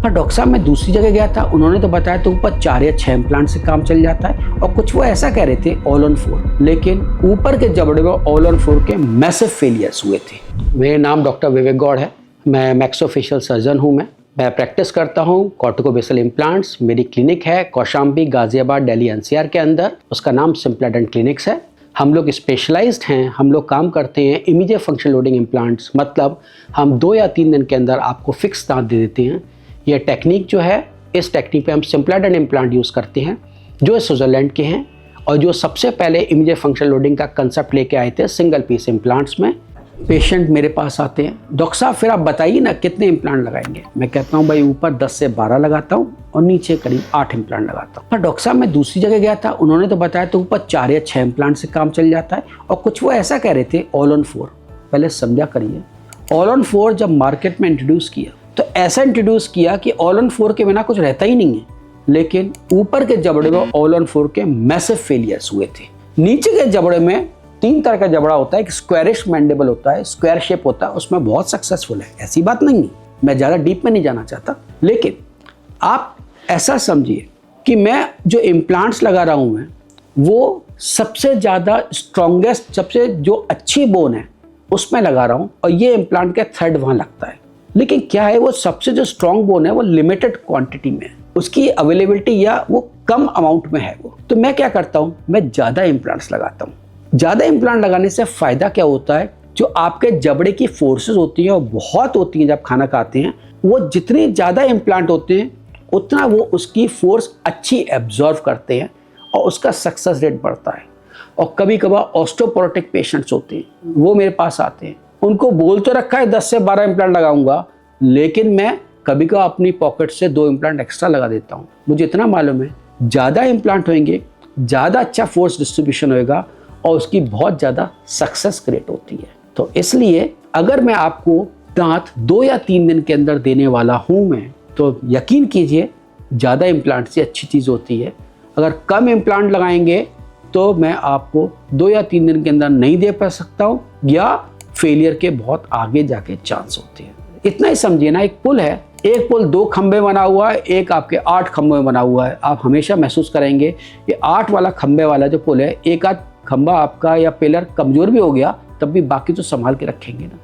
पर डॉक्टर साहब मैं दूसरी जगह गया था, उन्होंने तो बताया तो ऊपर 4 या 6 इम्प्लांट से काम चल जाता है, और कुछ वो ऐसा कह रहे थे ऑल ऑन 4, लेकिन ऊपर के जबड़े में ऑल ऑन 4 के मैसिव फेलियर्स हुए थे। मेरा नाम डॉक्टर विवेक गौड़ है, मैं मैक्सोफेशियल सर्जन हूँ। मैं प्रैक्टिस करता हूँ कॉर्टिकोबेसल इम्प्लांट्स। मेरी क्लिनिक है कौशाम्बी, गाजियाबाद, दिल्ली एनसीआर के अंदर। उसका नाम सिम्प्लाडेंट क्लिनिक्स है। हम लोग स्पेशलाइज्ड हैं, हम लोग काम करते हैं इमीडिएट फंक्शन लोडिंग इम्प्लांट्स, मतलब हम 2 या 3 दिन के अंदर आपको फिक्स दांत दे देते हैं। यह टेक्निक जो है, इस टेक्निक पे हम सिम्प्लाडेंट इम्प्लांट यूज़ करते हैं जो स्विट्ज़रलैंड के हैं और जो सबसे पहले इमीडिएट फंक्शन लोडिंग का कंसेप्ट लेके आए थे सिंगल पीस इम्प्लांट्स में। पेशेंट मेरे पास आते हैं, डॉक्टर साहब फिर आप बताइए ना कितने इम्प्लांट लगाएंगे। मैं कहता हूँ भाई ऊपर 10 से 12 लगाता हूँ और नीचे करीब 8 इम्प्लांट लगाता हूँ। पर डॉक्टर साहब मैं दूसरी जगह गया था, उन्होंने तो बताया तो ऊपर 4 या 6 इम्प्लांट से काम चल जाता है, और कुछ वो ऐसा कह रहे थे ऑल ऑन 4। पहले समझा करिए, ऑल ऑन 4 जब मार्केट में इंट्रोड्यूस किया तो ऐसा इंट्रोड्यूस किया कि ऑल ऑन 4 के बिना कुछ रहता ही नहीं है, लेकिन ऊपर के जबड़े में ऑल ऑन 4 के मैसिव फेलियर्स हुए थे। नीचे के जबड़े में 3 तरह का जबड़ा होता है, एक स्क्वायरिश मैंडिबल होता है, स्क्वायर शेप होता है, उसमें बहुत सक्सेसफुल है, ऐसी बात नहीं है, मैं ज़्यादा डीप में नहीं जाना चाहता। लेकिन आप ऐसा समझिए कि मैं जो इम्प्लांट्स लगा रहा हूँ मैं, वो सबसे ज़्यादा स्ट्रॉन्गेस्ट, सबसे जो अच्छी बोन है उसमें लगा रहा हूँ, और ये इम्प्लांट का थर्ड वहाँ लगता है। लेकिन क्या है, वो सबसे जो स्ट्रॉन्ग बोन है वो लिमिटेड क्वांटिटी में है, उसकी अवेलेबिलिटी या वो कम अमाउंट में है वो। तो मैं क्या करता हूँ, मैं ज़्यादा इम्प्लांट्स लगाता हूँ। ज़्यादा इम्प्लांट लगाने से फ़ायदा क्या होता है, जो आपके जबड़े की फोर्सेस होती हैं और बहुत होती हैं जब खाना खाते हैं, वो जितने ज़्यादा इम्प्लांट होते हैं उतना वो उसकी फोर्स अच्छी एब्जॉर्व करते हैं और उसका सक्सेस रेट बढ़ता है। और कभी कभार ऑस्टियोपोरोटिक पेशेंट्स होते हैं, वो मेरे पास आते हैं, उनको बोल तो रखा है 10 से 12 इम्प्लांट लगाऊंगा, लेकिन मैं कभी कभार अपनी पॉकेट से 2 इम्प्लांट एक्स्ट्रा लगा देता हूँ। मुझे इतना मालूम है ज़्यादा इम्प्लांट होंगे, ज़्यादा अच्छा फोर्स डिस्ट्रीब्यूशन होएगा और उसकी बहुत ज़्यादा सक्सेस रेट होती है। तो इसलिए अगर मैं आपको दांत 2 या 3 दिन के अंदर देने वाला हूँ मैं, तो यकीन कीजिए ज़्यादा इम्प्लांट से अच्छी चीज़ होती है। अगर कम इम्प्लांट लगाएंगे तो मैं आपको 2 या 3 दिन के अंदर नहीं दे पा सकता हूँ, या फेलियर के बहुत आगे जाके चांस होते हैं। इतना ही समझिए ना, एक पुल है, एक पुल 2 खंबे बना हुआ है, एक आपके 8 खंबे में बना हुआ है। आप हमेशा महसूस करेंगे कि 8 वाला खंबे वाला जो पुल है, एक आध खंबा आपका या पिलर कमजोर भी हो गया तब भी बाकी तो संभाल के रखेंगे ना।